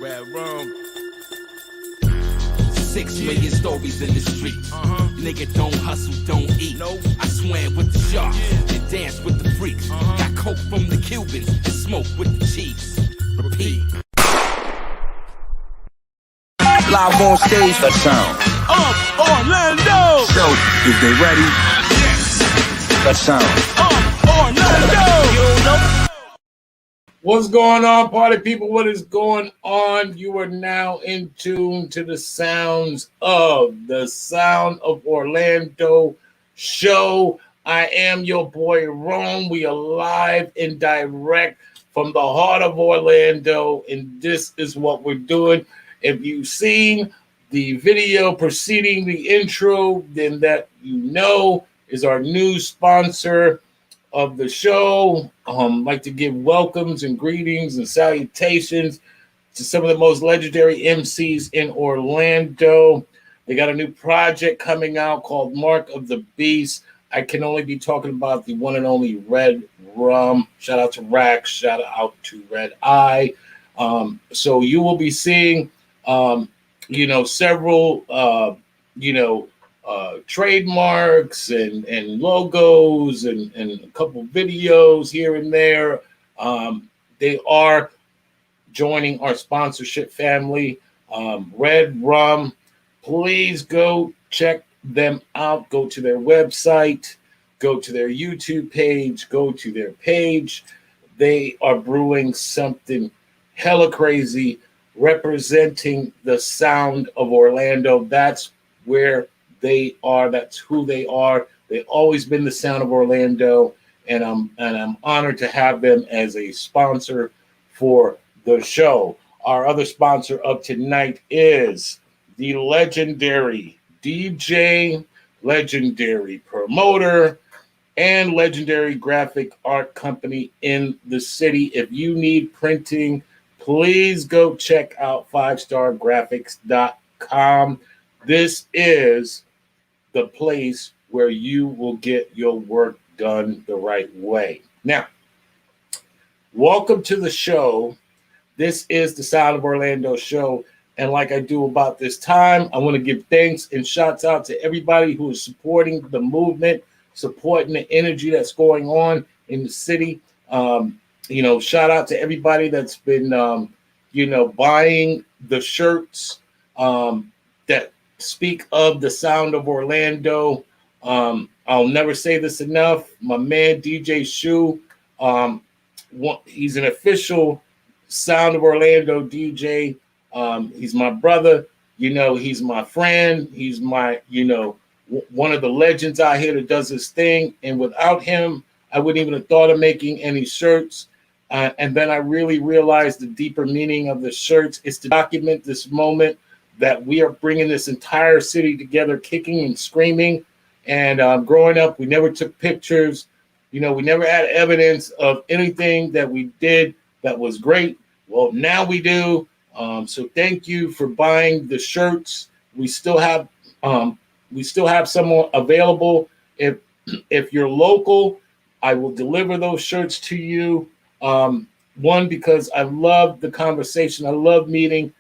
Red Room. 6 million stories in the street. Nigga don't hustle, don't eat. Nope. I swam with the sharks and danced with the freaks. Got coke from the Cubans and smoke with the chiefs. Repeat. Live on stage, the sound. Orlando. So, if they ready, the sound. Orlando. You know. What's going on, party people? What is going on? You are now in tune to the sounds of the Sound of Orlando show. I am your boy Rome. We are live and direct from the heart of Orlando, and this is what we're doing. If you've seen the video preceding the intro, then that you know is our new sponsor of the show. Like to give welcomes and greetings and salutations to some of the most legendary MCs in Orlando. They got a new project coming out called Mark of the Beast. I can only be talking about the one and only Red Rum. Shout out to Rax. Shout out to Red Eye. So you will be seeing, several, trademarks and logos and a couple videos here and there. They are joining our sponsorship family, Red Rum. Please go check them out. Go to their website, go to their YouTube page, go to their page. They are brewing something hella crazy, representing the sound of Orlando. That's where they are. That's who they are. They've always been the sound of Orlando, and I'm honored to have them as a sponsor for the show. Our other sponsor of tonight is the legendary DJ, legendary promoter, and legendary graphic art company in the city. If you need printing, please go check out 5stargraphics.com. This is the place where you will get your work done the right way. Now, welcome to the show. This is the Sound of Orlando show. And like I do about this time, I want to give thanks and shouts out to everybody who is supporting the movement, supporting the energy that's going on in the city. Shout out to everybody that's been, buying the shirts that speak of the sound of Orlando. I'll never say this enough. My man, DJ Shu, he's an official Sound of Orlando DJ. He's my brother. He's my friend. He's my, one of the legends out here that does his thing. And without him, I wouldn't even have thought of making any shirts. And then I really realized the deeper meaning of the shirts is to document this moment that we are bringing this entire city together, kicking and screaming. And growing up, we never took pictures. We never had evidence of anything that we did that was great. Well, now we do. So thank you for buying the shirts. We still have some more available. If you're local, I will deliver those shirts to you. One, because I love the conversation. I love meeting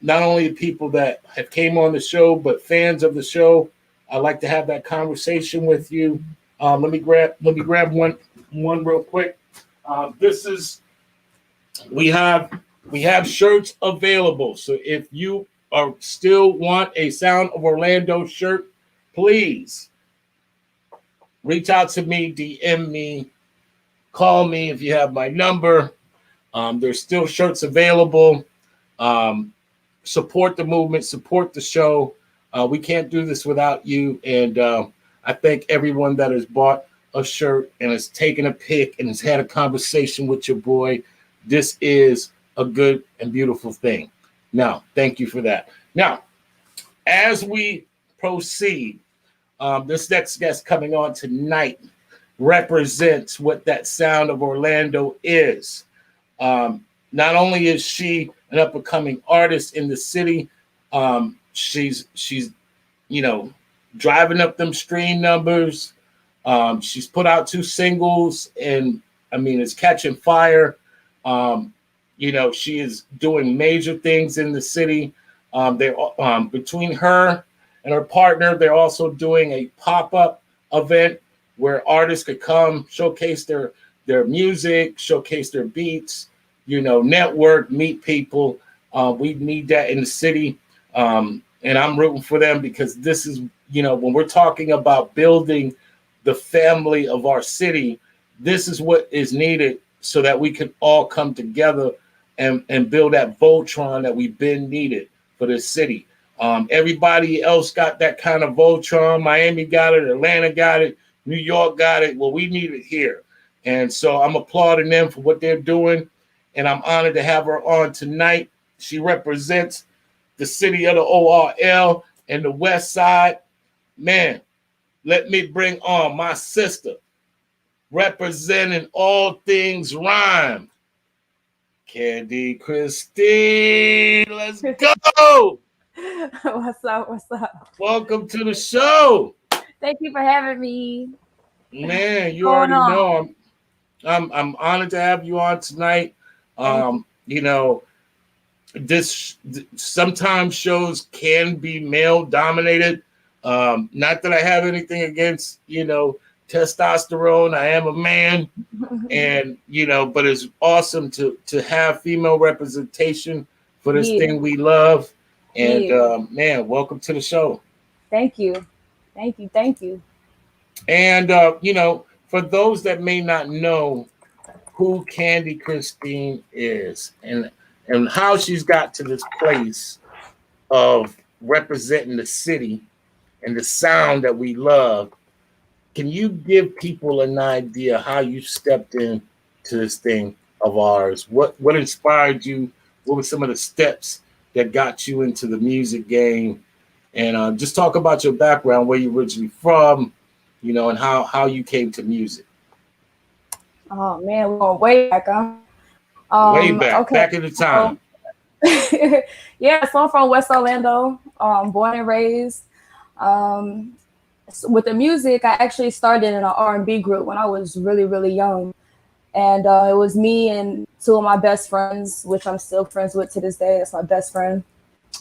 not only the people that have came on the show, but fans of the show. I like to have that conversation with you. Let me grab one real quick. We have shirts available. So if you still want a Sound of Orlando shirt, please reach out to me, DM me, call me if you have my number. There's still shirts available. Support the movement, support the show. We can't do this without you. And I thank everyone that has bought a shirt and has taken a pic and has had a conversation with your boy. This is a good and beautiful thing. Now, thank you for that. Now, as we proceed, this next guest coming on tonight represents what that Sound of Orlando is. Not only is she an up-and-coming artist in the city, she's driving up them stream numbers. She's put out 2 singles, and I mean, it's catching fire. she is doing major things in the city. They between her and her partner, they're also doing a pop-up event where artists could come showcase their music, showcase their beats, network, meet people. We need that in the city. And I'm rooting for them because this is, when we're talking about building the family of our city, this is what is needed so that we can all come together and build that Voltron that we've been needed for this city. Everybody else got that kind of Voltron. Miami got it, Atlanta got it, New York got it. Well, we need it here. And so I'm applauding them for what they're doing. And I'm honored to have her on tonight. She represents the city of the ORL and the West Side. Man, let me bring on my sister, representing all things rhyme, Cadi Christine. Let's go. What's up? What's up? Welcome to the show. Thank you for having me. Man, you already know I'm honored to have you on tonight. This sometimes shows can be male dominated. Not that I have anything against, testosterone. I am a man, and but it's awesome to have female representation for this thing we love. And man, welcome to the show. Thank you. And for those that may not know who Cadi Christine is and how she's got to this place of representing the city and the sound that we love, can you give people an idea how you stepped into this thing of ours? What inspired you? What were some of the steps that got you into the music game? And just talk about your background, where you're originally from, and how you came to music. Oh man, we're going way back, huh? Way back, okay. Back in the time. Yeah, so I'm from West Orlando, born and raised. With the music, I actually started in an R&B group when I was really, really young. And it was me and two of my best friends, which I'm still friends with to this day. That's my best friend.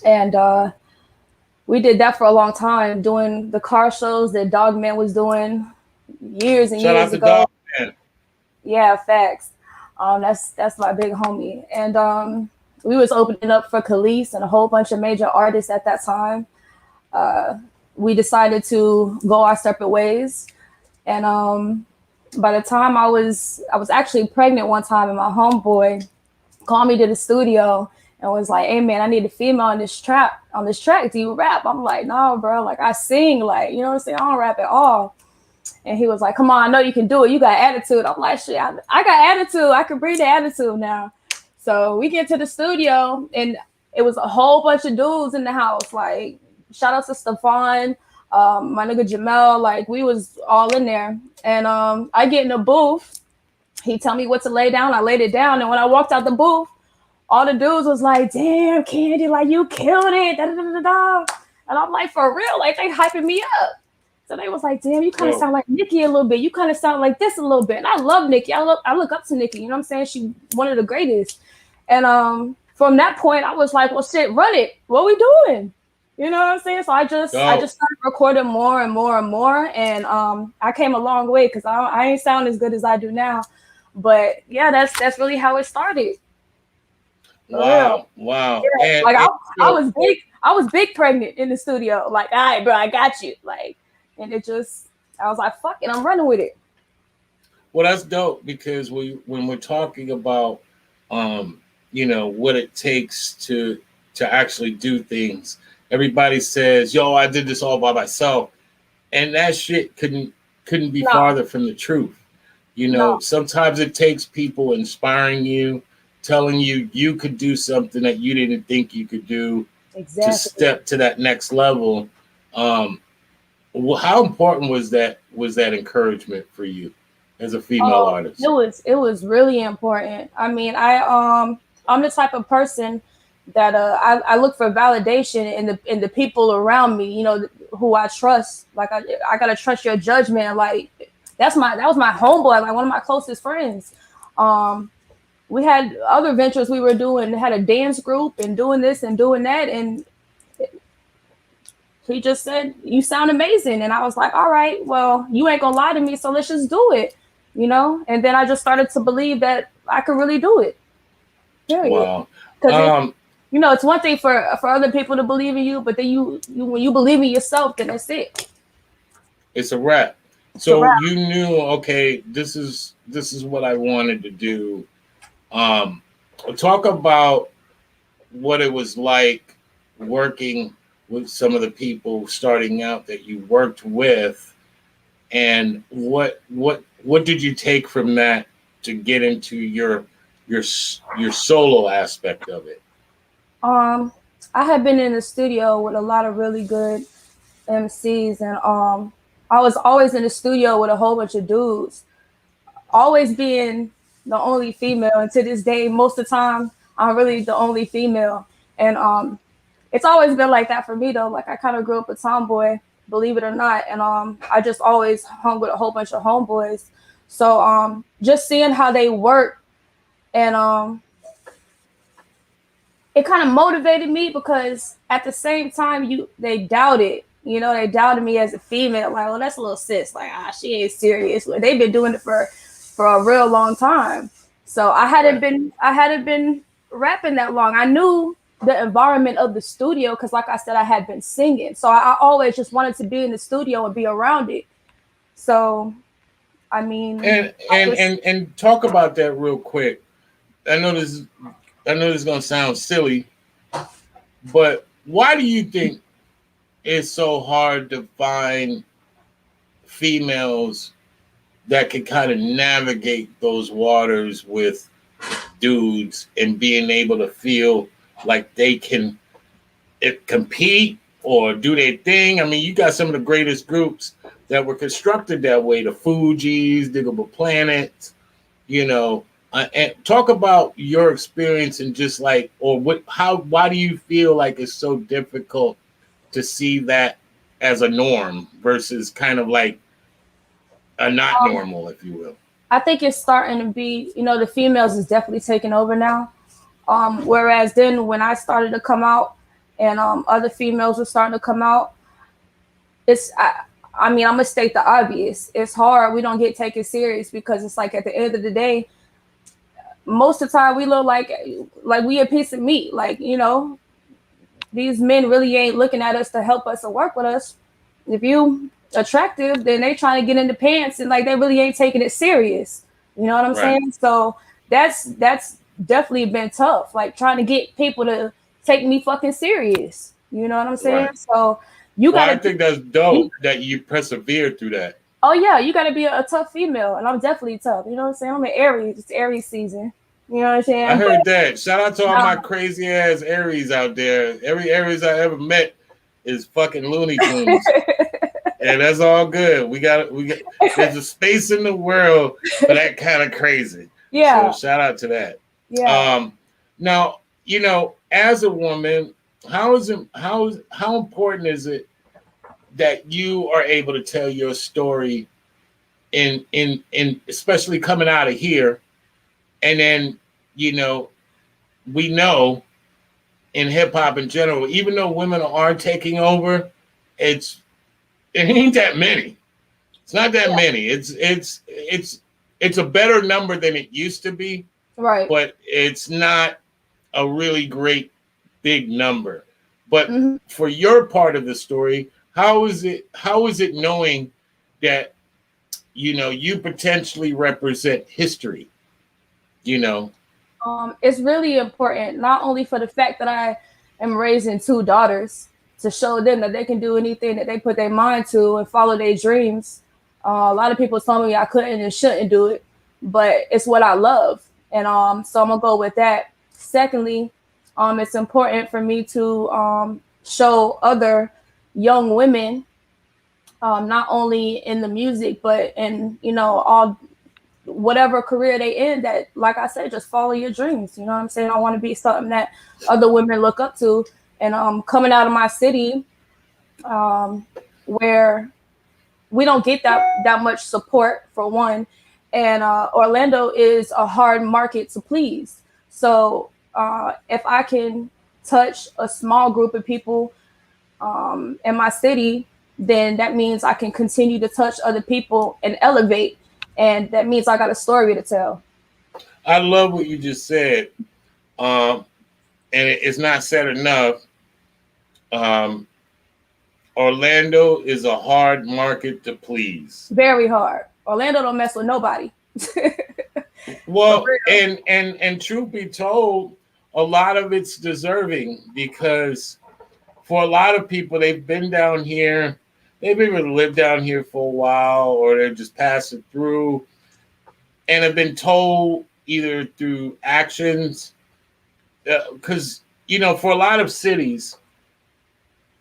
And we did that for a long time, doing the car shows that Dogman was doing years and years ago. Dogman. Yeah, facts. That's my big homie. And we was opening up for Khalees and a whole bunch of major artists at that time. We decided to go our separate ways. And by the time I was actually pregnant one time, and my homeboy called me to the studio and was like, "Hey man, I need a female on this track. Do you rap?" I'm like, "No, bro. Like I sing. Like, you know what I'm saying? I don't rap at all." And he was like, "Come on, I know you can do it. You got attitude." I'm like, "Shit, I got attitude. I can bring the attitude now." So we get to the studio, and it was a whole bunch of dudes in the house. Like, shout out to Stefan, my nigga Jamel. Like, we was all in there. And I get in the booth. He tell me what to lay down. I laid it down. And when I walked out the booth, all the dudes was like, "Damn, Cadi, like you killed it." Da, da, da, da, da. And I'm like, for real? Like, they hyping me up. So they was like, "Damn, you kind of sound like Nicki a little bit. You kind of sound like this a little bit." And I love Nicki. I look up to Nicki. You know what I'm saying? She one of the greatest. And from that point, I was like, "Well, shit, run it. What we doing?" You know what I'm saying? So I just started recording more and more and more. And I came a long way because I ain't sound as good as I do now. But yeah, that's really how it started. Wow. Yeah. And like I was big pregnant in the studio. Like, "All right, bro, I got you." Like, and I was like, "Fuck it, I'm running with it." Well, that's dope because when we're talking about what it takes to actually do things, everybody says, "Yo, I did this all by myself," and that shit couldn't be farther from the truth. Sometimes it takes people inspiring you, telling you could do something that you didn't think you could do. Exactly. To step to that next level. How important was that encouragement for you as a female artist? It was really important. I mean, I'm the type of person that I look for validation in the people around me, who I trust. Like I gotta trust your judgment. Like that was my homeboy, like one of my closest friends. we had other ventures we were doing, had a dance group and doing this and doing that. And he just said, you sound amazing. And I was like, all right, well, you ain't gonna lie to me, so let's just do it, you know? And then I just started to believe that I could really do it. Period. Wow. Because you know, it's one thing for other people to believe in you, but then you when you believe in yourself, then that's it. It's a wrap. So you knew, okay, this is what I wanted to do. Talk about what it was like working with some of the people starting out that you worked with, and what did you take from that to get into your solo aspect of it? I had been in the studio with a lot of really good MCs, and I was always in the studio with a whole bunch of dudes, always being the only female. And to this day, most of the time, I'm really the only female. And it's always been like that for me, though. Like, I kind of grew up a tomboy, believe it or not. And I just always hung with a whole bunch of homeboys. So just seeing how they work, and it kind of motivated me, because at the same time, they doubted. You know, they doubted me as a female. Like, well, that's a little sis. Like, she ain't serious. They've been doing it for a real long time. So I hadn't been rapping that long. I knew the environment of the studio, because, like I said, I had been singing. So I always just wanted to be in the studio and be around it. So, I mean, and talk about that real quick. I know this is gonna sound silly, but why do you think it's so hard to find females that can kind of navigate those waters with dudes and being able to feel like they can compete or do their thing? I mean, you got some of the greatest groups that were constructed that way, the Fugees, Diggable Planets, you know. And talk about your experience and just like, or why do you feel like it's so difficult to see that as a norm versus kind of like a not normal, if you will? I think it's starting to be, you know, the females is definitely taking over now. Whereas then when I started to come out and other females were starting to come out, I mean, I'm gonna state the obvious. It's hard. We don't get taken serious, because it's like at the end of the day, most of the time we look like we a piece of meat. Like, you know, these men really ain't looking at us to help us or work with us. If you attractive, then they trying to get in the pants, and like they really ain't taking it serious. You know what I'm saying? So that's definitely been tough. Like, trying to get people to take me fucking serious. You know what I'm saying? Right. So you gotta. I think that's dope that you persevered through that. Oh yeah, you gotta be a tough female, and I'm definitely tough. You know what I'm saying? I'm an Aries. It's Aries season. You know what I'm saying? I heard that. Shout out to all my crazy ass Aries out there. Every Aries I ever met is fucking Looney Tunes. And that's all good. We got there's a space in the world for that kind of crazy. Yeah. So shout out to that. Yeah. Now, you know, as a woman, how important is it that you are able to tell your story in especially coming out of here? And then, you know, we know in hip hop in general, even though women are taking over, it ain't that many. It's not that many. It's a better number than it used to be. Right. But it's not a really great big number. But for your part of the story, how is it knowing that, you know, you potentially represent history? You know, it's really important, not only for the fact that I am raising 2 daughters, to show them that they can do anything that they put their mind to and follow their dreams. A lot of people told me I couldn't and shouldn't do it, but it's what I love. And so I'm gonna go with that. Secondly, it's important for me to show other young women, not only in the music, but in, you know, all whatever career they in, that, like I said, just follow your dreams. You know what I'm saying? I want to be something that other women look up to. And coming out of my city, where we don't get that much support, for one, and Orlando is a hard market to please. So if I can touch a small group of people in my city, then that means I can continue to touch other people and elevate, and that means I got a story to tell. I love what you just said, and it's not said enough. Orlando is a hard market to please. Very hard. Orlando don't mess with nobody. Well, and truth be told, a lot of it's deserving, because for a lot of people, they've been down here, they've even lived down here for a while, or they're just passing through, and have been told either through actions, because for a lot of cities,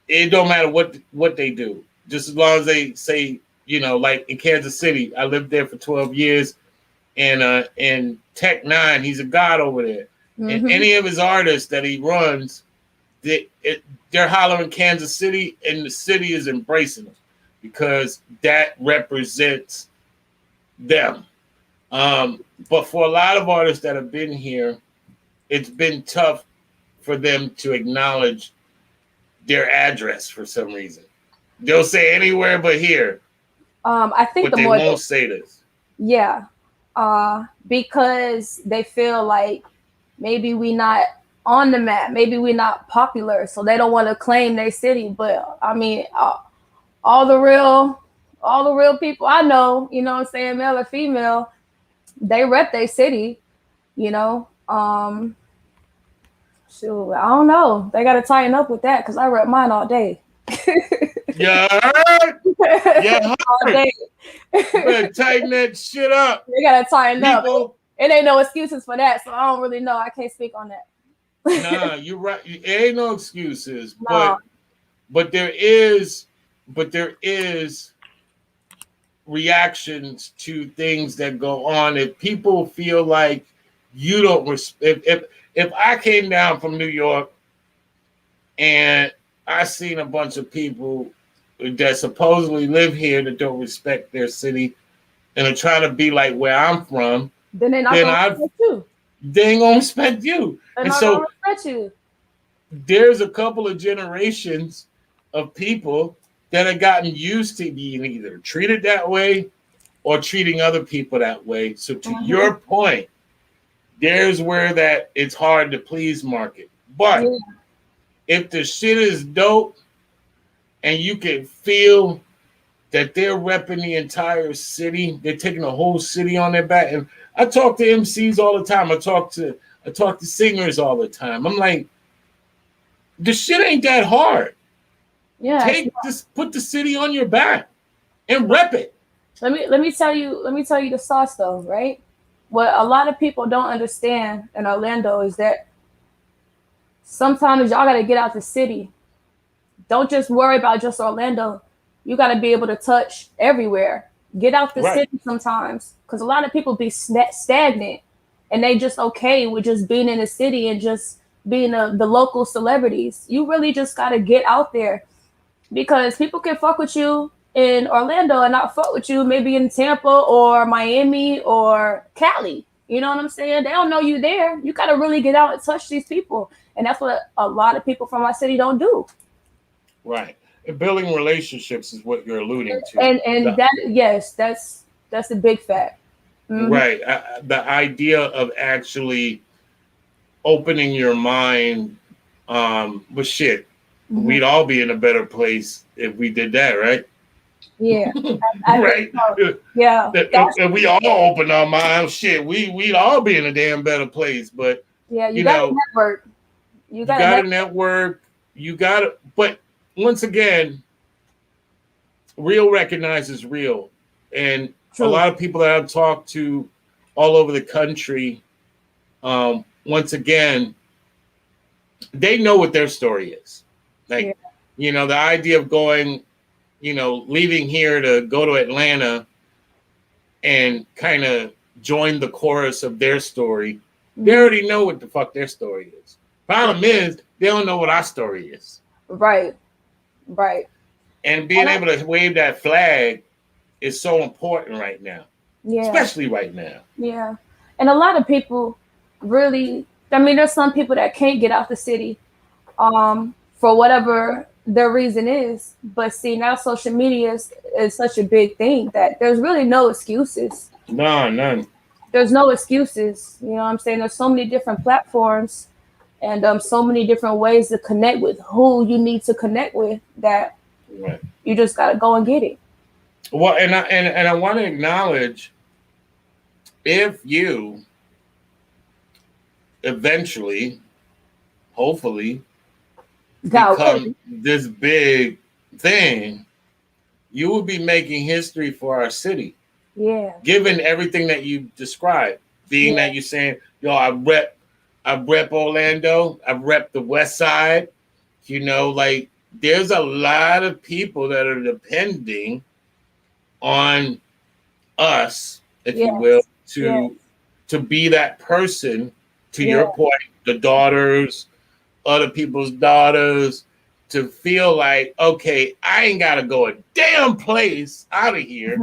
it don't matter what they do, just as long as they say, like in Kansas City, I lived there for 12 years, and Tech Nine, he's a god over there. Mm-hmm. And any of his artists that he runs, they're hollering Kansas City, and the city is embracing them because that represents them. But for a lot of artists that have been here, it's been tough for them to acknowledge their address for some reason. They'll say anywhere but here. I think but they won't say this. Yeah. Because they feel like maybe we not on the map, maybe we're not popular, so they don't want to claim their city. But I mean, all the real people I know, what I'm saying, male or female, they rep their city, Shoot, I don't know. They got to tighten up with that, because I rep mine all day. Yeah, all day. You better tighten that shit up. They got to tighten up. It ain't no excuses for that, so I don't really know. I can't speak on that. Nah, you're right. It ain't no excuses, no. but there is reactions to things that go on. If people feel like you don't respect, if I came down from New York and I seen a bunch of people that supposedly live here that don't respect their city and are trying to be like where I'm from, then they're not gonna respect you. They ain't gonna respect you. And so respect you. There's a couple of generations of people that have gotten used to being either treated that way or treating other people that way. So to your point, there's where that it's hard to please market. But if the shit is dope and you can feel that they're repping the entire city, they're taking the whole city on their back. And I talk to MCs all the time. I talk to singers all the time. I'm like, the shit ain't that hard. Yeah. Put the city on your back and rep it. Let me tell you the sauce though, right? What a lot of people don't understand in Orlando is that sometimes y'all gotta get out the city. Don't just worry about just Orlando. You gotta be able to touch everywhere. Get out the city sometimes, because a lot of people be stagnant, and they just okay with just being in the city and just being the local celebrities. You really just gotta get out there, because people can fuck with you in Orlando and not fuck with you maybe in Tampa or Miami or Cali. You know what I'm saying? They don't know you there. You gotta really get out and touch these people, and that's what a lot of people from my city don't do. Right. Building relationships is what you're alluding to. And that's a big fact. Mm-hmm. Right. The idea of actually opening your mind, but shit, we'd all be in a better place if we did that, right? Yeah. Right. Yeah. If we all open our minds, shit, we'd all be in a damn better place. But yeah, you got to network. You got to network. You got to, but once again, real recognizes real. And a lot of people that I've talked to all over the country, once again, they know what their story is. Like, the idea of going, leaving here to go to Atlanta and kind of join the chorus of their story. They already know what the fuck their story is. Problem is, they don't know what our story is. Right. And being able to wave that flag is so important right now. Yeah. especially right now. Yeah. And a lot of people really, I mean, there's some people that can't get out the city for whatever their reason is. But see, now social media is such a big thing that there's really no excuses. No, none. There's no excuses. You know what I'm saying? There's so many different platforms and so many different ways to connect with who you need to connect with that Right. you just got to go and get it. Well, and I want to acknowledge if you eventually, hopefully, become this big thing, you will be making history for our city. Yeah. Given everything that you described, being that you're saying, yo, I rep Orlando, I rep the West Side, you know, like there's a lot of people that are depending on us, if you will, to be that person, to your point, the daughters, other people's daughters, to feel like, okay, I ain't got to go a damn place out of here.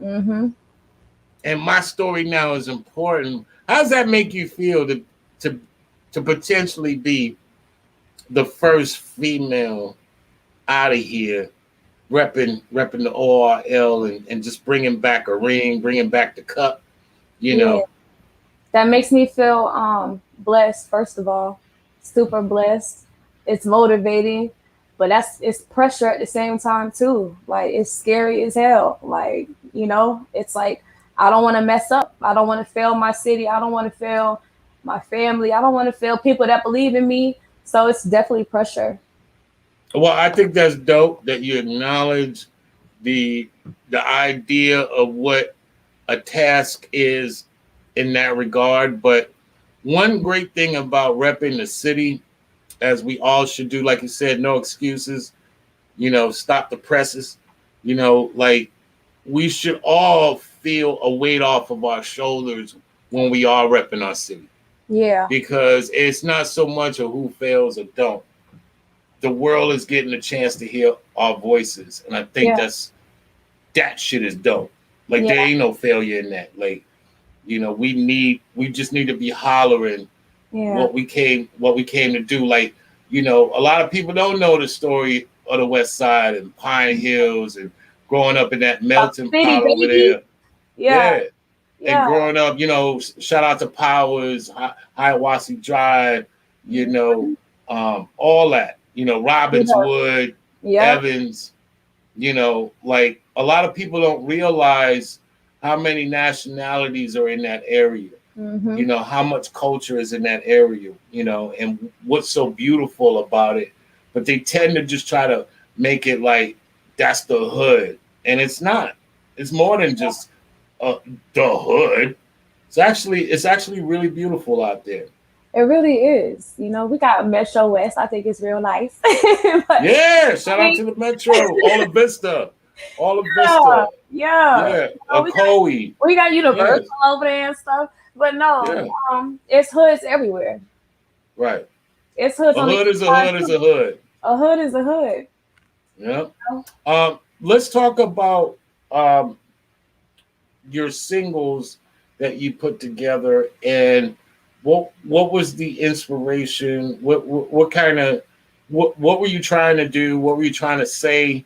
Mm-hmm. And my story now is important. How does that make you feel to potentially be the first female out of here repping the ORL and just bringing back a ring, bringing back the cup, you know? That makes me feel blessed, first of all. Super blessed. It's motivating, but it's pressure at the same time too. Like it's scary as hell. Like, you know, it's like I don't want to mess up. I don't want to fail my city. I don't want to fail my family. I don't want to fail people that believe in me. So it's definitely pressure. Well, I think that's dope that you acknowledge the idea of what a task is in that regard. But one great thing about repping the city, as we all should do, like you said, no excuses, you know, stop the presses, you know, like we should all feel a weight off of our shoulders when we are repping our city. Yeah. Because it's not so much of who fails or don't. The world is getting a chance to hear our voices. And I think that shit is dope. Like there ain't no failure in that. Like, you know, we just need to be hollering what we came to do. Like, you know, a lot of people don't know the story of the West Side and Pine Hills and growing up in that melting pot over there. Yeah. And growing up, you know, shout out to Powers, Hiawassee Drive, you know, all that. You know, Robbinswood, Evans, you know, like a lot of people don't realize how many nationalities are in that area, you know, how much culture is in that area, you know, and what's so beautiful about it. But they tend to just try to make it like that's the hood. And it's not. It's more than just the hood. It's actually really beautiful out there. It really is. You know, we got Metro West. I think it's real nice. But, shout out to the Metro, Ola Vista. Yeah. Ocoee. We got Universal over there and stuff. But no, it's hoods everywhere. Right. It's hoods. A hood is a hood is a hood. A hood is a hood. Yeah. Let's talk about your singles that you put together and what was the inspiration? What were you trying to do? What were you trying to say?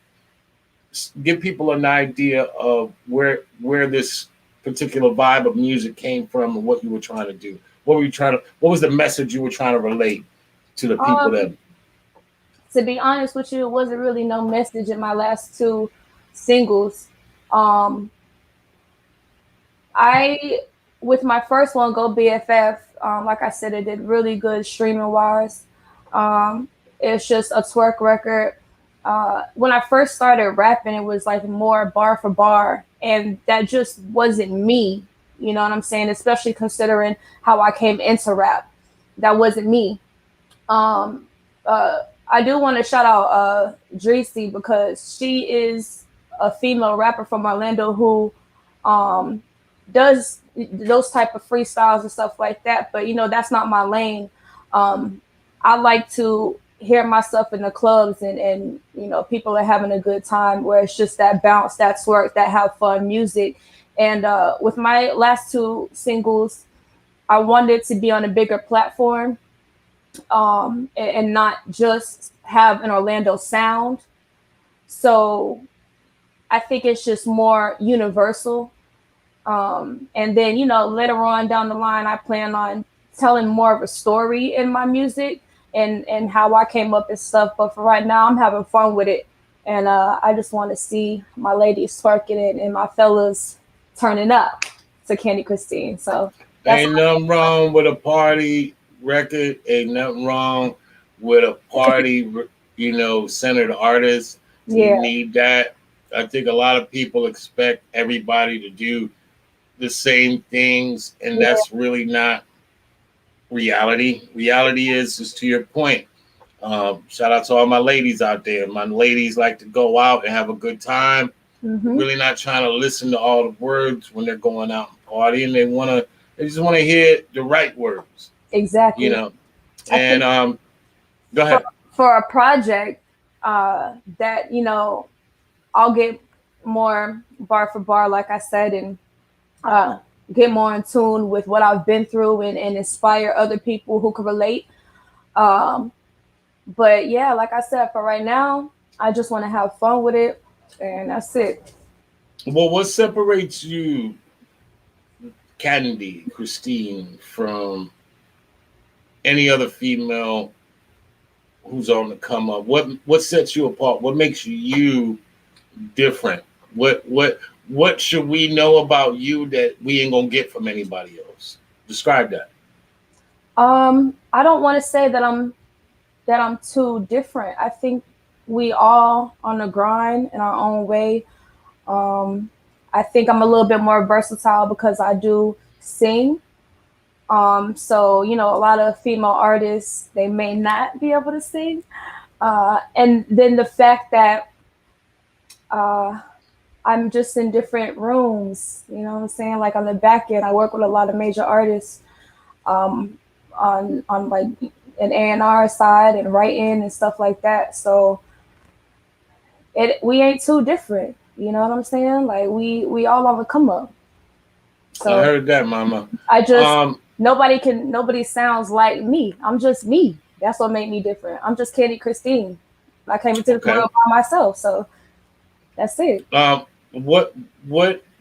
Give people an idea of where this particular vibe of music came from and what you were trying to do. What was the message you were trying to relate to the people that? To be honest with you, it wasn't really no message in my last two singles. With my first one, Go BFF, like I said, it did really good streaming wise. It's just a twerk record. When I first started rapping, it was like more bar for bar, and that just wasn't me. You know what I'm saying? Especially considering how I came into rap. That wasn't me. I do want to shout out Dreesy because she is a female rapper from Orlando who does those type of freestyles and stuff like that. But, you know, that's not my lane. I like to hear myself in the clubs and, you know, people are having a good time where it's just that bounce, that twerk, that have fun music. And with my last two singles, I wanted to be on a bigger platform, and not just have an Orlando sound. So I think it's just more universal. And then, later on down the line, I plan on telling more of a story in my music and how I came up and stuff. But for right now, I'm having fun with it. And I just want to see my ladies twerking it and my fellas turning up to Cadi Christine. So ain't nothing wrong with a party record. Ain't nothing wrong with a party, centered artist. Yeah. You need that. I think a lot of people expect everybody to do the same things, and that's really not reality. Reality is to your point. Shout out to all my ladies out there. My ladies like to go out and have a good time. Really not trying to listen to all the words when they're going out and partying. They just want to hear the right words. Exactly. And go ahead. For a project that, I'll get more bar for bar, like I said, and get more in tune with what I've been through and inspire other people who can relate. But yeah, like I said, for right now, I just want to have fun with it, and that's it. Well, what separates you, Cadi Christine, from any other female who's on the come up? What sets you apart? What makes you different? What should we know about you that we ain't gonna get from anybody else? Describe that. I don't want to say that I'm too different. I think we all on the grind in our own way. I think I'm a little bit more versatile because I do sing. So, a lot of female artists, they may not be able to sing. And then the fact that I'm just in different rooms, you know what I'm saying? Like on the back end, I work with a lot of major artists on like an A&R side and writing and stuff like that. So we ain't too different, you know what I'm saying? Like we all on the come up. So I heard that, mama. I just nobody sounds like me. I'm just me. That's what made me different. I'm just Cadi Christine. I came into the world by myself, so that's it. What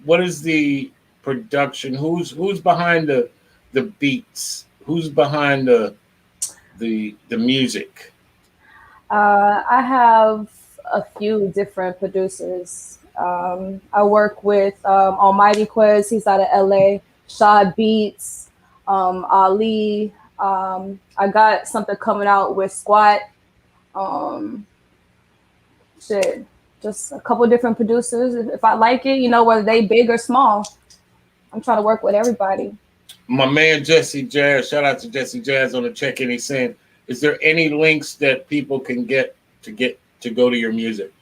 is the production? Who's behind the beats? Who's behind the music? I have a few different producers. I work with Almighty Quiz. He's out of LA. Shad Beats, Ali. I got something coming out with Squat. Just a couple different producers. If I like it, whether they big or small, I'm trying to work with everybody. My man Jesse Jazz, shout out to Jesse Jazz on the check-in. He's saying, is there any links that people can get to go to your music?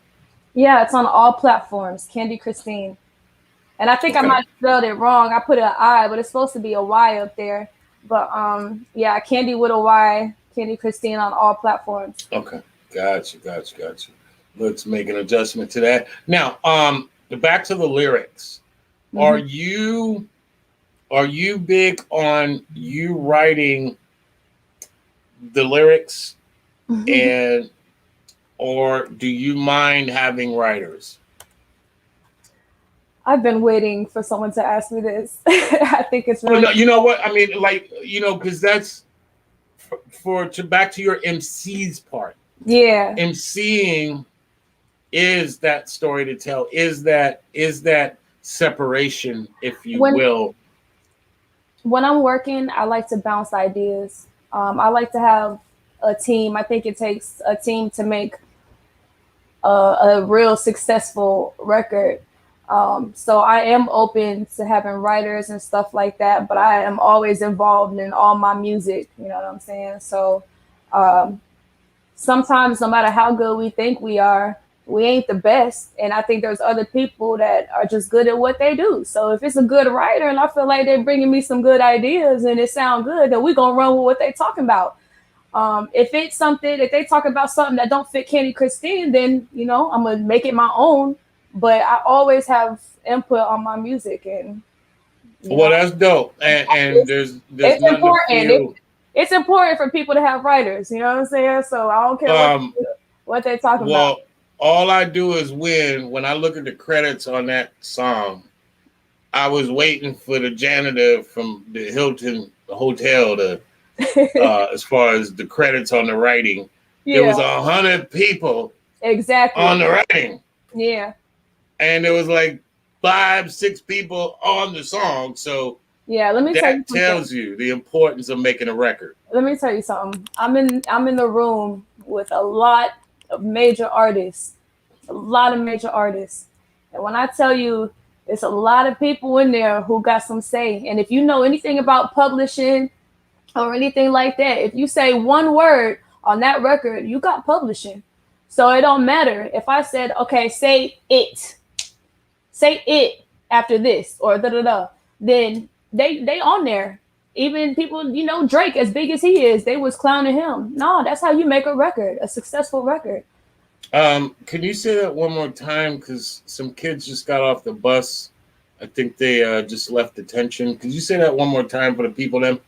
Yeah, it's on all platforms. Cadi Christine, and I think I might have spelled it wrong. I put an I, but it's supposed to be a Y up there. But yeah, Cadi with a Y, Cadi Christine on all platforms. Okay, gotcha. Let's make an adjustment to that. Now, back to the lyrics. Mm-hmm. Are you big on you writing the lyrics, or do you mind having writers? I've been waiting for someone to ask me this. I think it's really. Well, no, you know what I mean, because that's back to your MC's part. Yeah, MCing is that story to tell. Is that separation, if you will. When I'm working, I like to bounce ideas. I like to have a team. I think it takes a team to make a real successful record. So I am open to having writers and stuff like that, but I am always involved in all my music. You know what I'm saying? So sometimes, no matter how good we think we are, we ain't the best. And I think there's other people that are just good at what they do. So if it's a good writer and I feel like they're bringing me some good ideas and it sound good, then we're going to run with what they talking about. If it's something, if they talk about something that don't fit Cadi Christine, then, I'm going to make it my own. but I always have input on my music, and well, that's dope. And there's it's nothing to important. feel. It's important for people to have writers. You know what I'm saying? So I don't care what they're talking about. Well, all I do is win. When I look at the credits on that song, I was waiting for the janitor from the Hilton hotel to, as far as the credits on the writing. Yeah, There was 100 people exactly on the writing, Yeah, and there was like 5-6 people on the song. So yeah. Let me tell you that something. tells you the importance of making a record. Let me tell you something. I'm in the room with a lot of major artists, and when I tell you, there's a lot of people in there who got some say. And if you know anything about publishing or anything like that, if you say one word on that record, you got publishing. So it don't matter if I said, okay, say it after this or da da da, then they on there. Even people, Drake, as big as he is, they was clowning him. No, that's how you make a record, a successful record. Can you say that one more time? Because some kids just got off the bus. I think they just left detention. Could you say that one more time for the people then?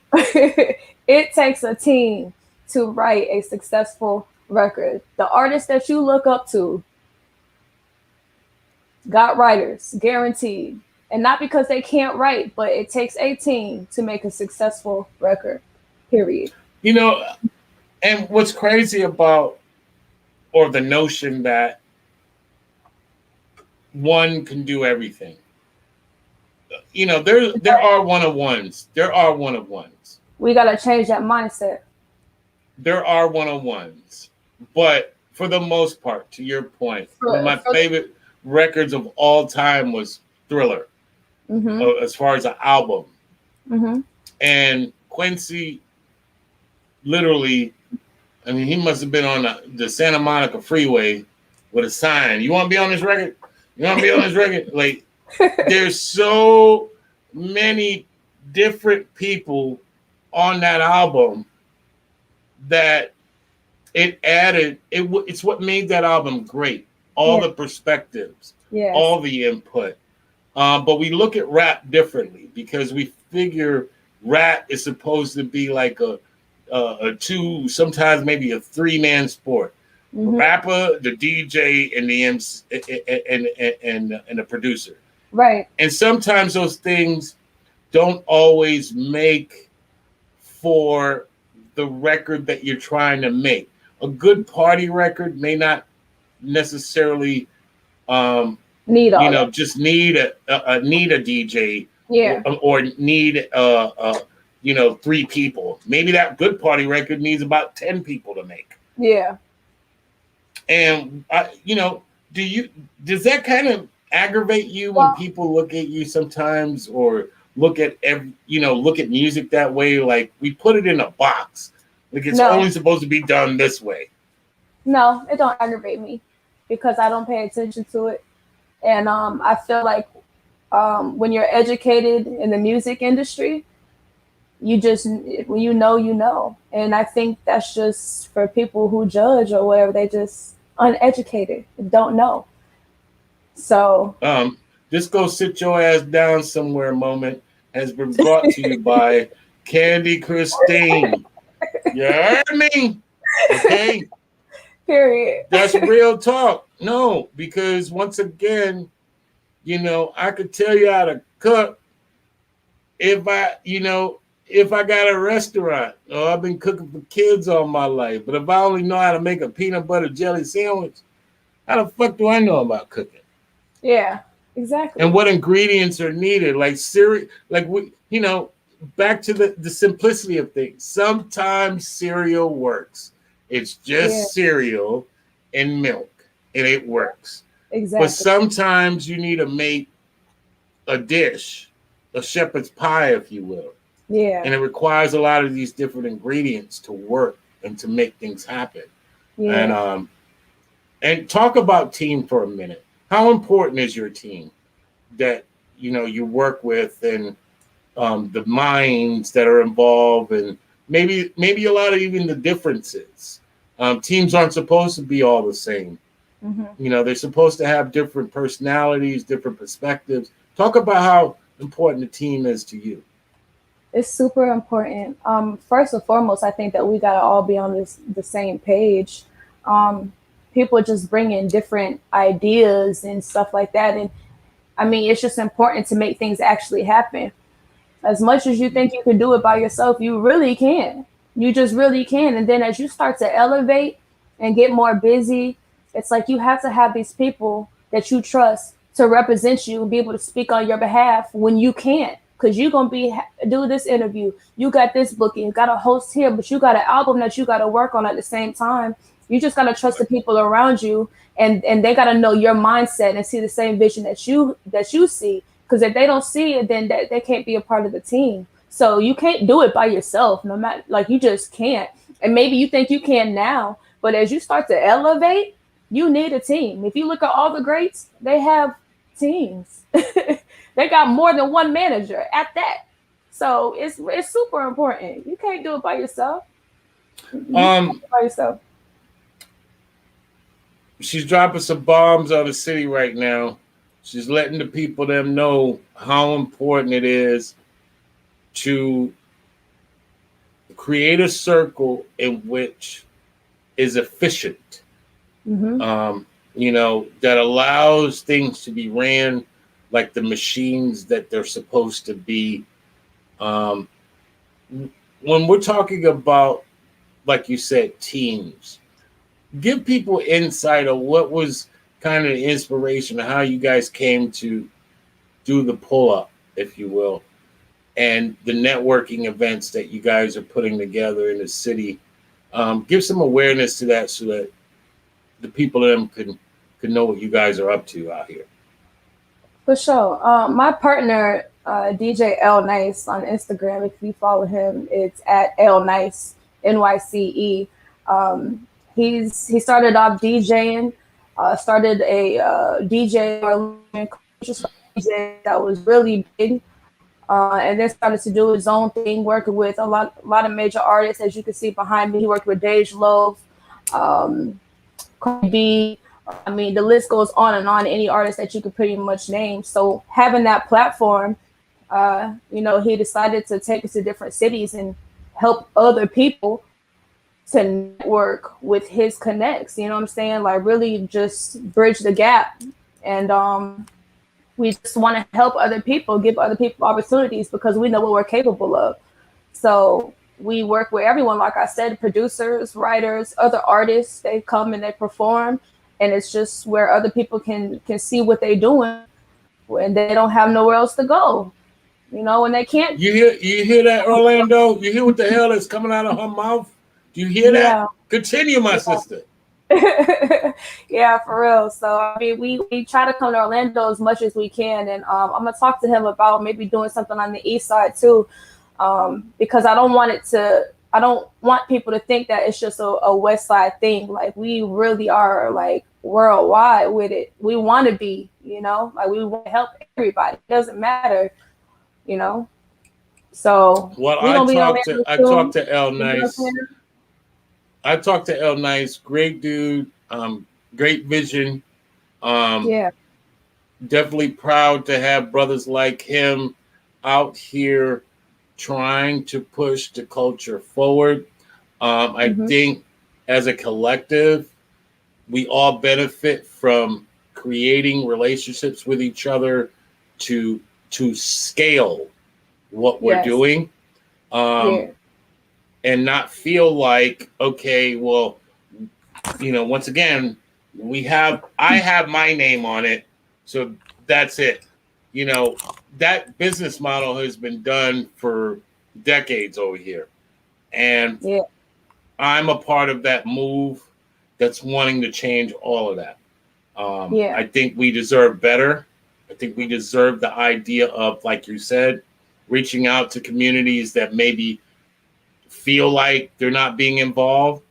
It takes a team to write a successful record. The artists that you look up to got writers, guaranteed. And not because they can't write, but it takes a team to make a successful record, period. And what's crazy about, or the notion that one can do everything. There are one-of-ones. We got to change that mindset. There are one-of-ones. But for the most part, to your point, one of my favorite records of all time was Thriller, as far as an album. Mm-hmm. And Quincy, literally, I mean, he must have been on the Santa Monica freeway with a sign. You want to be on this record? You want to be on this record? Like, there's so many different people on that album that it's what made that album great. All the perspectives, all the input. But we look at rap differently because we figure rap is supposed to be like a two, sometimes maybe a 3-man sport. Mm-hmm. Rapper, the DJ, and the MC, and the producer. Right. And sometimes those things don't always make for the record that you're trying to make. A good party record may not necessarily need a DJ, or need 3 people. Maybe that good party record needs about 10 people to make. Yeah. And does that kind of aggravate you when people look at you sometimes, or look at music that way? Like, we put it in a box, like it's only supposed to be done this way. No, it don't aggravate me because I don't pay attention to it. And I feel like when you're educated in the music industry, when you know. And I think that's just for people who judge or whatever. They just uneducated, don't know. So this go sit your ass down somewhere moment has been brought to you by Cadi Christine. You heard me? Okay. Period. That's real talk. No, because once again, I could tell you how to cook if I got a restaurant, or I've been cooking for kids all my life. But if I only know how to make a peanut butter jelly sandwich, how the fuck do I know about cooking? Yeah, exactly. And what ingredients are needed? Like cereal, back to the simplicity of things. Sometimes cereal works. It's just cereal and milk, and it works. Exactly. But sometimes you need to make a dish, a shepherd's pie, if you will. Yeah. And it requires a lot of these different ingredients to work and to make things happen. Yeah. And talk about team for a minute. How important is your team that you work with, and the minds that are involved, and maybe a lot of even the differences? Teams aren't supposed to be all the same. Mm-hmm. You know, they're supposed to have different personalities, different perspectives. Talk about how important the team is to you. It's super important. First and foremost, I think that we gotta all be on the same page. Um, People just bring in different ideas and stuff like that, and I mean, it's just important to make things actually happen. As much as you think you can do it by yourself, you really can. You just really can. And then as you start to elevate and get more busy, it's like you have to have these people that you trust to represent you and be able to speak on your behalf when you can't. Because you're going to do this interview. You got this booking. You got a host here, but you got an album that you got to work on at the same time. You just got to trust the people around you, and they got to know your mindset and see the same vision that you see. Because if they don't see it, then they can't be a part of the team. So you can't do it by yourself, no matter, like, you just can't. And maybe you think you can now, but as you start to elevate, you need a team. If you look at all the greats, they have teams. They got more than one manager at that. So it's super important. You can't do it by yourself. By yourself. She's dropping some bombs on the city right now. She's letting the people them know how important it is to create a circle in which is efficient. Mm-hmm. You know, that allows things to be ran like the machines that they're supposed to be. When we're talking about, like you said, teams, give people insight of what was kind of the inspiration of how you guys came to do the pull-up, if you will, and the networking events that you guys are putting together in the city. Give some awareness to that so that the people in them can know what you guys are up to out here. For sure. My partner, DJ L Nice on Instagram, if you follow him, it's at L Nice, NYCE. He started off DJing, started a DJ that was really big, and then started to do his own thing, working with a lot of major artists. As you can see behind me, he worked with Dej Loaf, Cardi B. I mean, the list goes on and on. Any artist that you could pretty much name. So having that platform, he decided to take it to different cities and help other people to network with his connects. You know what I'm saying? Like, really just bridge the gap. And we just want to help other people, give other people opportunities, because we know what we're capable of. So we work with everyone, like I said, producers, writers, other artists. They come and they perform. And it's just where other people can see what they're doing when they don't have nowhere else to go, when they can't. You hear that, Orlando? You hear what the hell is coming out of her mouth? Do you hear that? Continue, my sister. Yeah, for real. So, I mean, we try to come to Orlando as much as we can. And I'm going to talk to him about maybe doing something on the east side too, because I don't want people to think that it's just a West Side thing. Like, we really are, like, worldwide with it. We want to be, like, we want to help everybody. It doesn't matter, So, well, I talked to L Nice. I talked to L Nice. Great dude. Great vision. Definitely proud to have brothers like him out here trying to push the culture forward. I think as a collective, we all benefit from creating relationships with each other to scale what we're doing, and not feel like, okay, well, once again, I have my name on it, so that's it. That business model has been done for decades over here, and I'm a part of that move that's wanting to change all of that. I think we deserve better. I think we deserve the idea of, like you said, reaching out to communities that maybe feel like they're not being involved,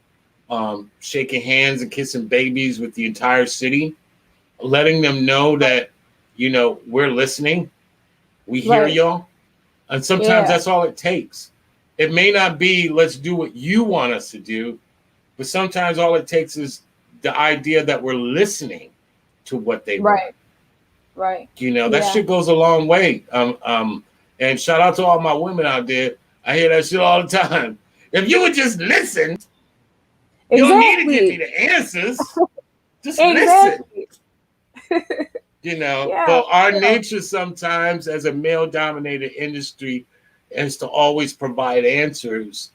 shaking hands and kissing babies with the entire city, letting them know that, we're listening, we hear y'all. And sometimes that's all it takes. It may not be, let's do what you want us to do, but sometimes all it takes is the idea that we're listening to what they want. Right. You know, that shit goes a long way. And shout out to all my women out there. I hear that shit all the time. If you would just listen, you don't need to give me the answers. Just listen. You know, but our nature sometimes as a male-dominated industry is to always provide answers.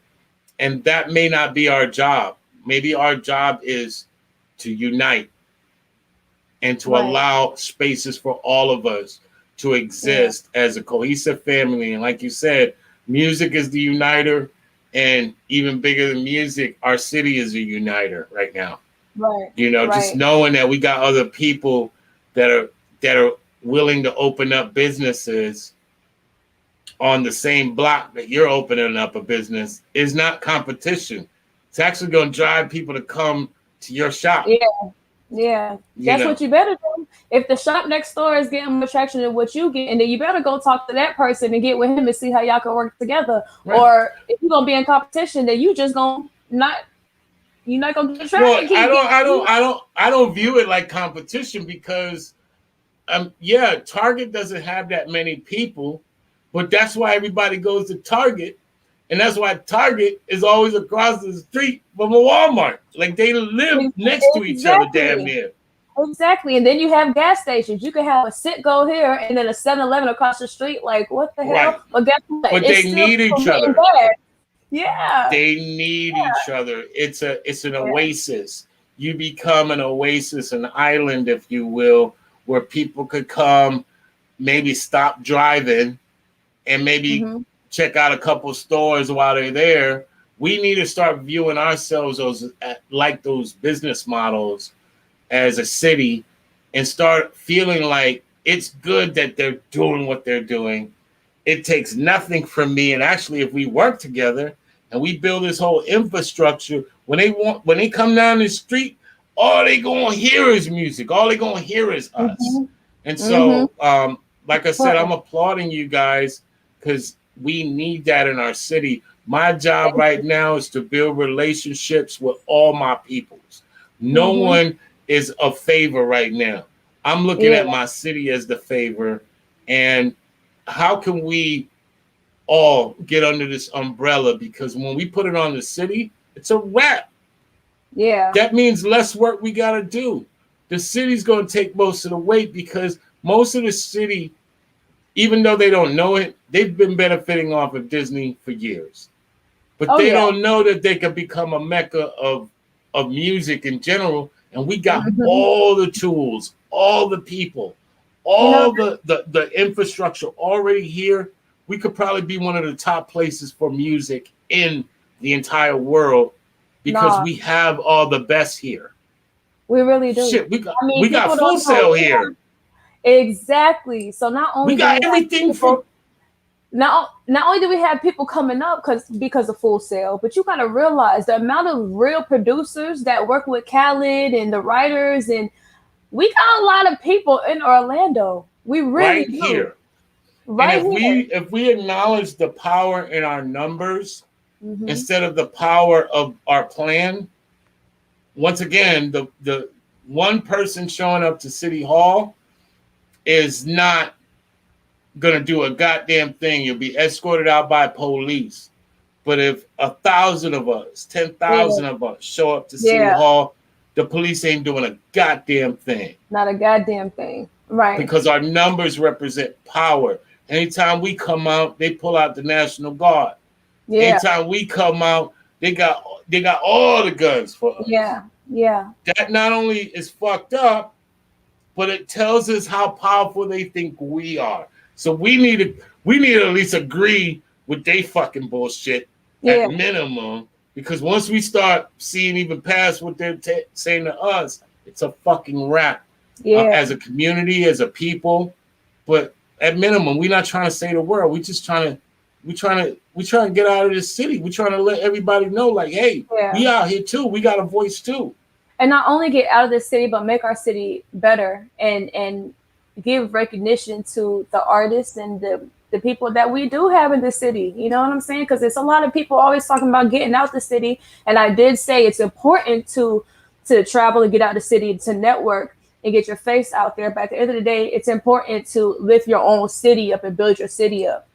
And that may not be our job. Maybe our job is to unite and to allow spaces for all of us to exist as a cohesive family. And like you said, music is the uniter, and even bigger than music, our city is a uniter right now. Right. You know, just knowing that we got other people that are willing to open up businesses on the same block that you're opening up a business is not competition. It's actually going to drive people to come to your shop. Yeah. That's what you better do. If the shop next door is getting more traction than what you get, and then you better go talk to that person and get with him and see how y'all can work together. Right. Or if you're gonna be in competition, then you just gonna you're not gonna get traction. Well, I don't view it like competition because Target doesn't have that many people, but that's why everybody goes to Target. And that's why Target is always across the street from a Walmart. Like they live next to each other damn near. Exactly. And then you have gas stations. You can have a Citgo here and then a 7-Eleven across the street. Like, what the hell? Right. But guess what? But they need each other. Yeah. They need each other. It's an oasis. You become an oasis, an island, if you will, where people could come, maybe stop driving and maybe check out a couple stores while they're there. We need to start viewing ourselves like those business models as a city and start feeling like it's good that they're doing what they're doing. It takes nothing from me. And actually, if we work together and we build this whole infrastructure, when they come down the street, all they gonna hear is music. All they gonna hear is us. And so, like I said, I'm applauding you guys because we need that in our city. My job right now is to build relationships with all my peoples. No one is a favor right now. I'm looking at my city as the favor. And how can we all get under this umbrella? Because when we put it on the city, it's a wrap. Yeah. That means less work we got to do. The city's going to take most of the weight because most of the city, even though they don't know it, they've been benefiting off of Disney for years. But they don't know that they could become a mecca of music in general. And we got all the tools, all the people, all the infrastructure already here. We could probably be one of the top places for music in the entire world because we have all the best here. We really do. Shit, we got Full Sail here. Exactly. So not only we got everything from. Not only do we have people coming up because of Full Sail, but you got to realize the amount of real producers that work with Khaled and the writers, and we got a lot of people in Orlando. We really do. Here. Right and if we acknowledge the power in our numbers instead of the power of our plan, once again, the one person showing up to City Hall is not gonna do a goddamn thing. You'll be escorted out by police. But if 1,000 of us, 10,000 of us show up to City Hall, the police ain't doing a goddamn thing. Not a goddamn thing. Right. Because our numbers represent power. Anytime we come out, they pull out the National Guard. Yeah. Anytime we come out, they got all the guns for us. Yeah. That not only is fucked up, but it tells us how powerful they think we are. So we need to at least agree with they fucking bullshit at minimum, because once we start seeing even past what they're saying to us, it's a fucking wrap. As a community, as a people, but at minimum, we're not trying to say the world. We trying to get out of this city. We're trying to let everybody know, like, hey, we out here too. We got a voice too. And not only get out of this city, but make our city better and give recognition to the artists and the people that we do have in the city. You know what I'm saying? Because there's a lot of people always talking about getting out the city. And I did say it's important to to travel and get out of the city to network and get your face out there. But at the end of the day, it's important to lift your own city up and build your city up.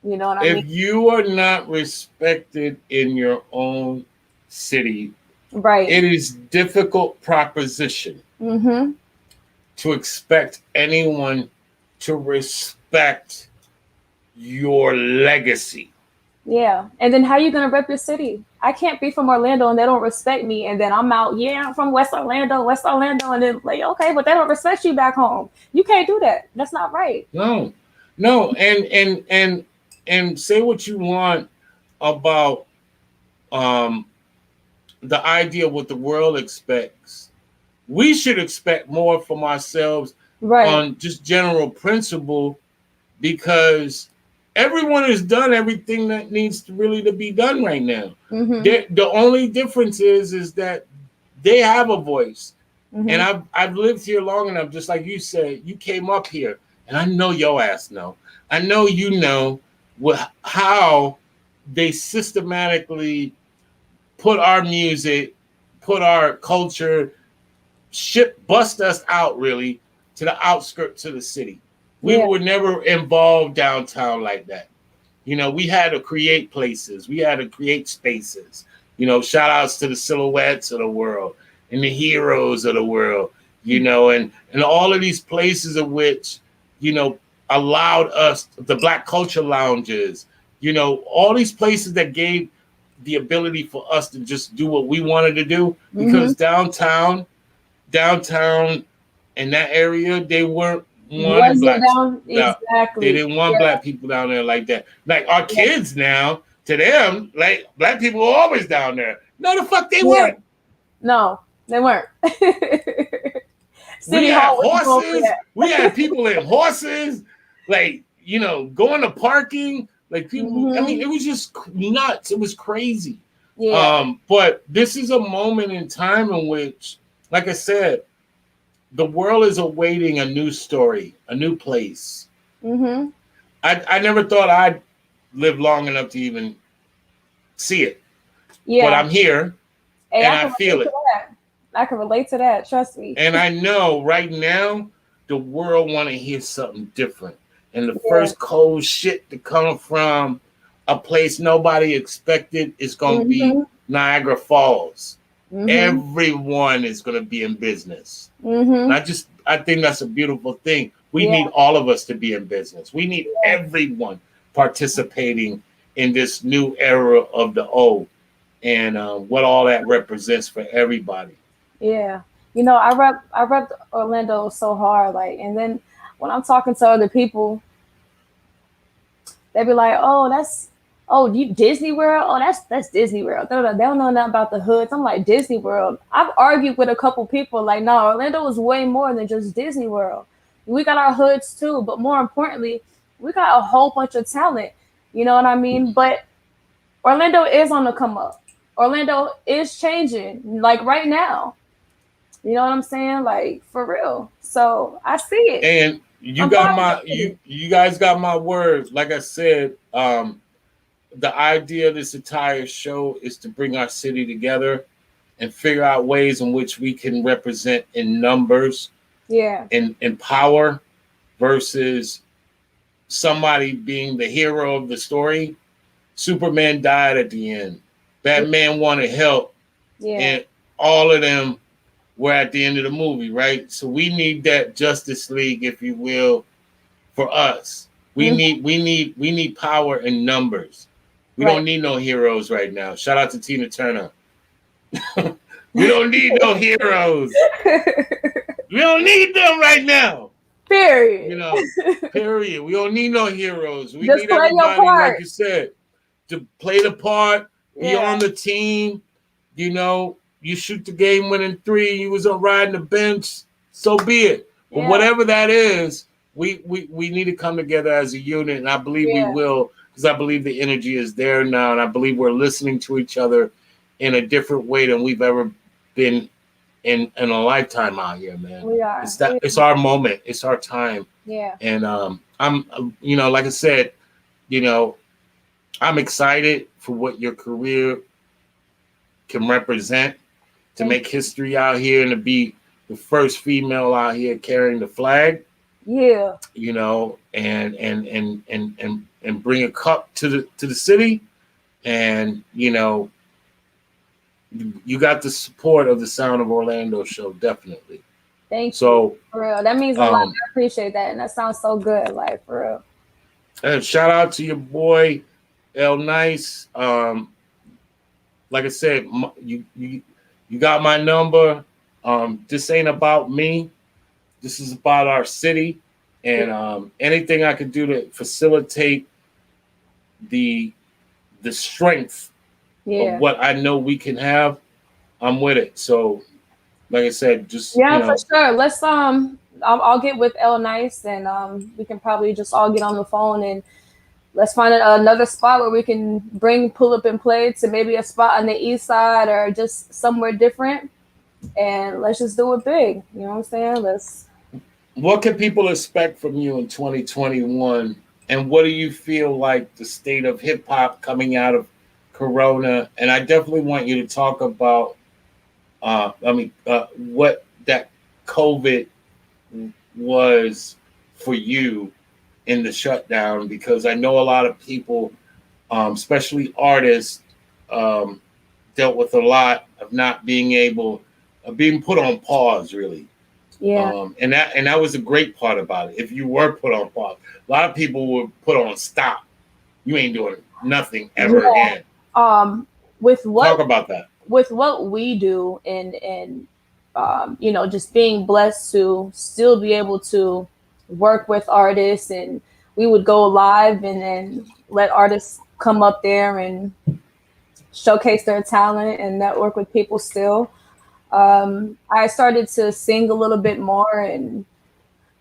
You know what I mean? If you are not respected in your own city, Right. it is difficult proposition to expect anyone to respect your legacy. Yeah. And then how are you going to rep your city? I can't be from Orlando and they don't respect me. And then I'm out, I'm from West Orlando. And then like, okay, but they don't respect you back home. You can't do that. That's not right. No. And say what you want about the idea of what the world expects. We should expect more from ourselves on just general principle, because everyone has done everything that needs to be done right now. The only difference is that they have a voice. And I've lived here long enough, just like you said, you came up here, and I know your ass know. I know you know how they systematically put our music, put our culture, bust us out really to the outskirts of the city. We were never involved downtown like that. You know, we had to create places. We had to create spaces. You know, shout outs to the Silhouettes of the world and the Heroes of the world, you know, and all of these places of which, you know, allowed us, the Black Culture Lounges, you know, all these places that gave the ability for us to just do what we wanted to do, because downtown in that area, they weren't wanting black exactly. They didn't want black people down there like that. Like our kids now, to them, like black people were always down there. No, the fuck they weren't. No, they weren't. We had horses. We had people in horses, like, you know, going to parking. Like people, I mean, it was just nuts. It was crazy. But this is a moment in time in which, like I said, the world is awaiting a new story, a new place. I never thought I'd live long enough to even see it. But I'm here, and I feel it. I can relate to that. Trust me. And I know right now the world want to hear something different. And the first cold shit to come from a place nobody expected is going to be Niagara Falls. Everyone is going to be in business. And I think that's a beautiful thing. We need all of us to be in business. We need everyone participating in this new era of the O, and what all that represents for everybody. Yeah. You know, I rep Orlando so hard. Like, and then when I'm talking to other people, they be like, you Disney World? Oh, that's Disney World. They don't know nothing about the hoods. I'm like, Disney World. I've argued with a couple people like, no, Orlando is way more than just Disney World. We got our hoods too, but more importantly, we got a whole bunch of talent. You know what I mean? But Orlando is on the come up. Orlando is changing, like right now. You know what I'm saying? Like, for real. So I see it. And you guys got my word. Like I said, the idea of this entire show is to bring our city together and figure out ways in which we can represent in numbers, in power, versus somebody being the hero of the story. Superman died at the end. Batman wanted help, and all of them were at the end of the movie, right? So we need that Justice League, if you will, for us. We need power in numbers. We don't need no heroes right now. Shout out to Tina Turner. We don't need no heroes. We don't need them right now. Period. You know, period. We don't need no heroes. We just need everybody, like you said, to play the part, be on the team. You know, you shoot the game-winning three, you was on riding the bench, so be it. But whatever that is, we need to come together as a unit, and I believe we will, because I believe the energy is there now, and I believe we're listening to each other in a different way than we've ever been in a lifetime out here, man. We are. It's our moment. It's our time. Yeah. And I'm, you know, like I said, you know, I'm excited for what your career can represent. to make history out here and to be the first female out here carrying the flag. Yeah. You know, and bring a cup to the city, and you know, you got the support of the Sound of Orlando show, definitely. Thank so, you. For real. That means a lot. I appreciate that. And that sounds so good, like for real. And shout out to your boy, El Nice. Like I said, you got my number. This ain't about me. This is about our city. And anything I could do to facilitate the strength of what I know we can have, I'm with it. So, like I said, just for sure. Let's I'll get with El Nice, and we can probably just all get on the phone and let's find another spot where we can pull up and play to maybe a spot on the east side or just somewhere different, and let's just do it big. You know what I'm saying? What can people expect from you in 2021? And what do you feel like the state of hip hop coming out of Corona? And I definitely want you to talk about, what that COVID was for you in the shutdown, because I know a lot of people, especially artists, dealt with a lot of not being able, being put on pause, really. Yeah. And that was a great part about it. If you were put on pause, a lot of people were put on stop. You ain't doing nothing ever again. Talk about that. With what we do, and you know, just being blessed to still be able to work with artists, and we would go live and then let artists come up there and showcase their talent and network with people still. I started to sing a little bit more and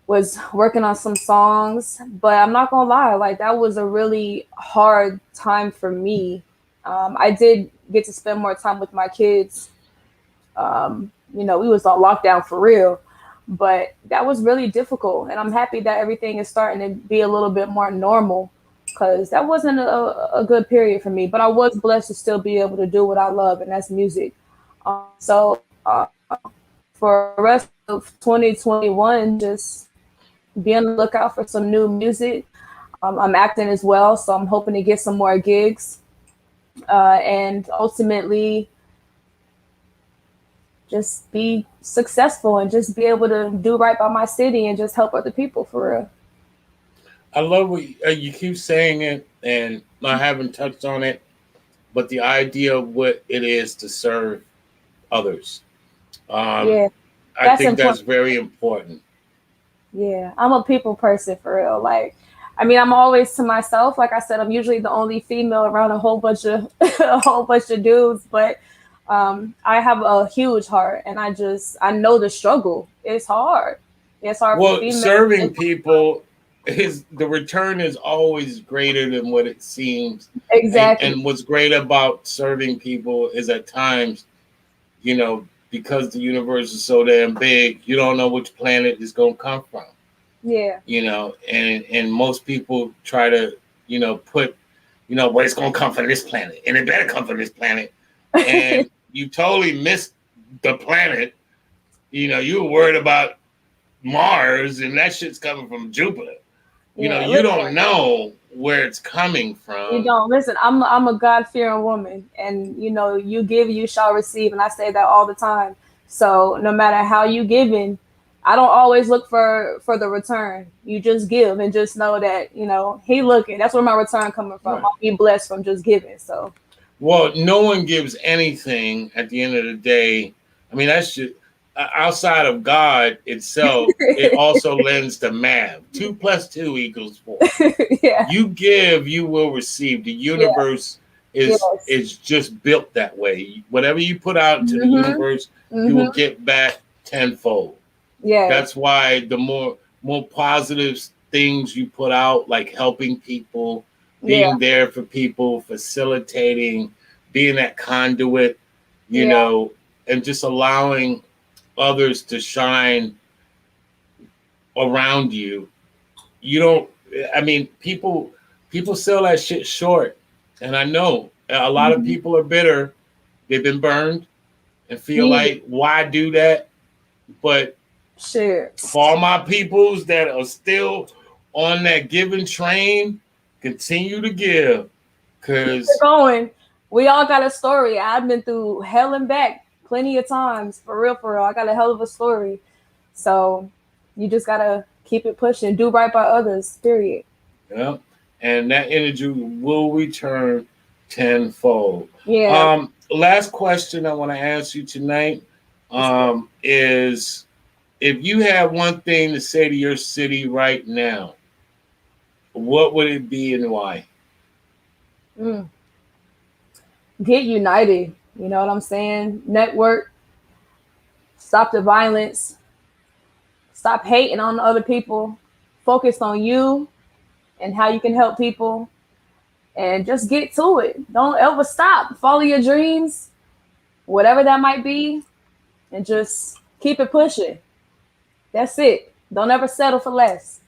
was working on some songs, but I'm not gonna lie, like that was a really hard time for me. I did get to spend more time with my kids. You know, we was on lockdown for real, but that was really difficult. And I'm happy that everything is starting to be a little bit more normal, because that wasn't a good period for me. But I was blessed to still be able to do what I love, and that's music. So for the rest of 2021, just be on the lookout for some new music. I'm acting as well, so I'm hoping to get some more gigs. And ultimately just be successful and just be able to do right by my city and just help other people, for real. I love what you keep saying it, and I haven't touched on it, but the idea of what it is to serve others. I think that's very important. Yeah, I'm a people person, for real. Like, I mean, I'm always to myself. Like I said, I'm usually the only female around a whole bunch of dudes, but I have a huge heart, and I know the struggle. It's hard. It's hard. Well, for serving people, the return is always greater than what it seems. Exactly. And what's great about serving people is at times, you know, because the universe is so damn big, you don't know which planet it's gonna come from. Yeah. You know, and most people try to, you know, put, you know, well, it's gonna come from this planet, and it better come from this planet. And you totally missed the planet. You know, you were worried about Mars, and that shit's coming from Jupiter. You know, you don't know where it's coming from. You don't. Listen, I'm a God-fearing woman, and you know, you give, you shall receive, and I say that all the time. So no matter how you giving, I don't always look for the return. You just give and just know that, you know, he looking. That's where my return coming from. Right. I'll be blessed from just giving. So, well, no one gives anything at the end of the day. I mean, that's just outside of God itself. It also lends to math. 2 + 2 = 4. Yeah. You give, you will receive. The universe is just built that way. Whatever you put out into the universe, you will get back tenfold. Yeah, that's why the more positive things you put out, like helping people, being there for people, facilitating, being that conduit, you know, and just allowing others to shine around you. You don't, I mean, people sell that shit short. And I know a lot of people are bitter. They've been burned. and feel like, why do that? But Sure. for all my peoples that are still on that giving train, continue to give. Because Keep going. We all got a story. I've been through hell and back plenty of times. For real, for real. I got a hell of a story. So you just got to keep it pushing. Do right by others, period. Yeah. And that energy will return tenfold. Yeah. Last question I want to ask you tonight is, if you had one thing to say to your city right now, what would it be and why? Get united. You know what I'm saying? Network. Stop the violence. Stop hating on other people. Focus on you and how you can help people. And just get to it. Don't ever stop. Follow your dreams, whatever that might be, and just keep it pushing. That's it. Don't ever settle for less.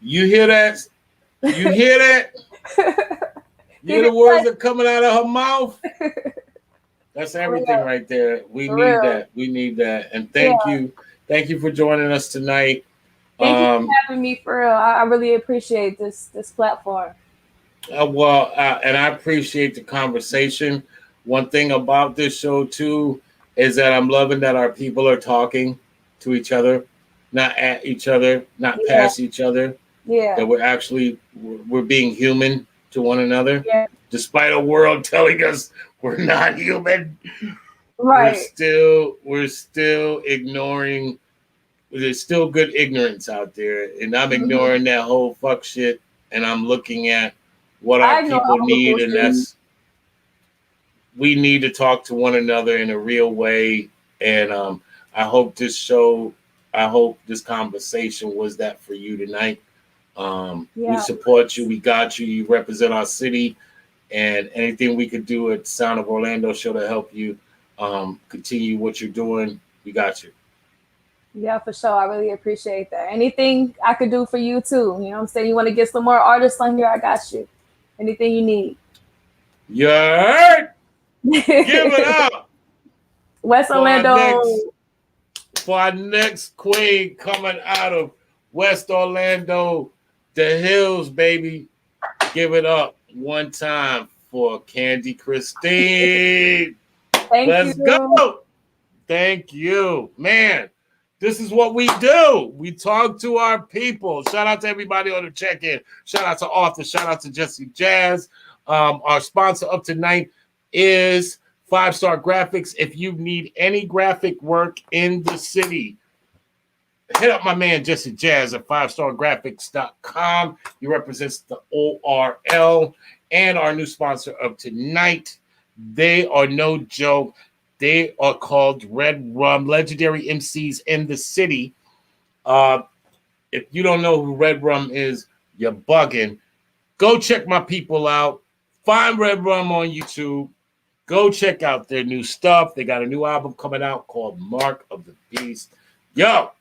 You hear that? You hear that? You hear the words that are coming out of her mouth? That's everything right there. We need that. We need that. And thank you. Thank you for joining us tonight. Thank you for having me, for real. I really appreciate this platform. And I appreciate the conversation. One thing about this show, too, is that I'm loving that our people are talking to each other, not at each other, not past each other. Yeah. That we're being human to one another. Yeah. Despite a world telling us we're not human. Right. We're still ignoring. There's still good ignorance out there. And I'm ignoring that whole fuck shit. And I'm looking at what our people need. And that's, we need to talk to one another in a real way. And I hope this conversation was that for you tonight. We support you. We got you. You represent our city. And anything we could do at Sound of Orlando show to help you continue what you're doing, we got you. Yeah, for sure. I really appreciate that. Anything I could do for you too. You know what I'm saying? You want to get some more artists on here, I got you. Anything you need. You heard? Give it up. West Orlando. For our next queen coming out of West Orlando, the hills, baby. Give it up one time for Cadi Christine. Let's go. Thank you. Man, this is what we do. We talk to our people. Shout out to everybody on the check-in. Shout out to Arthur. Shout out to Jesse Jazz. Our sponsor of tonight is 5 Star Graphics. If you need any graphic work in the city, hit up my man Jesse Jazz at 5stargraphics.com. He represents the ORL. And our new sponsor of tonight, they are no joke. They are called Red Rum, legendary MCs in the city. If you don't know who Red Rum is, you're bugging. Go check my people out. Find Red Rum on YouTube. Go check out their new stuff. They got a new album coming out called Mark of the Beast. Yo,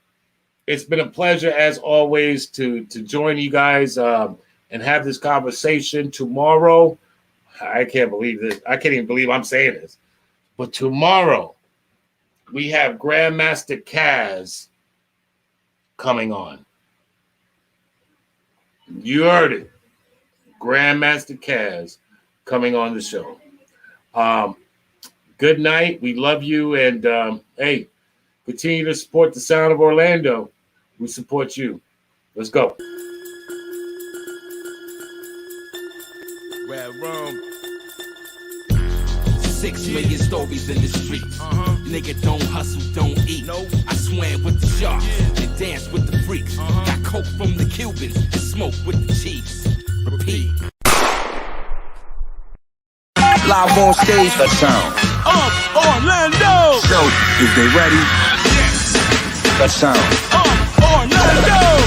it's been a pleasure as always to join you guys and have this conversation. Tomorrow, I can't believe this. I can't even believe I'm saying this. But tomorrow, we have Grandmaster Kaz coming on. You heard it. Grandmaster Kaz coming on the show. Good night. We love you. And, hey, continue to support the Sound of Orlando. We support you. Let's go. Red Room. 6 million stories in the street. Nigga don't hustle, don't eat. I swam with the sharks and danced with the freaks. Got coke from the Cubans and smoke with the chiefs. Repeat. Live on stage, the Sound Of Orlando. So, is they ready? Yes. The Sound Of Orlando.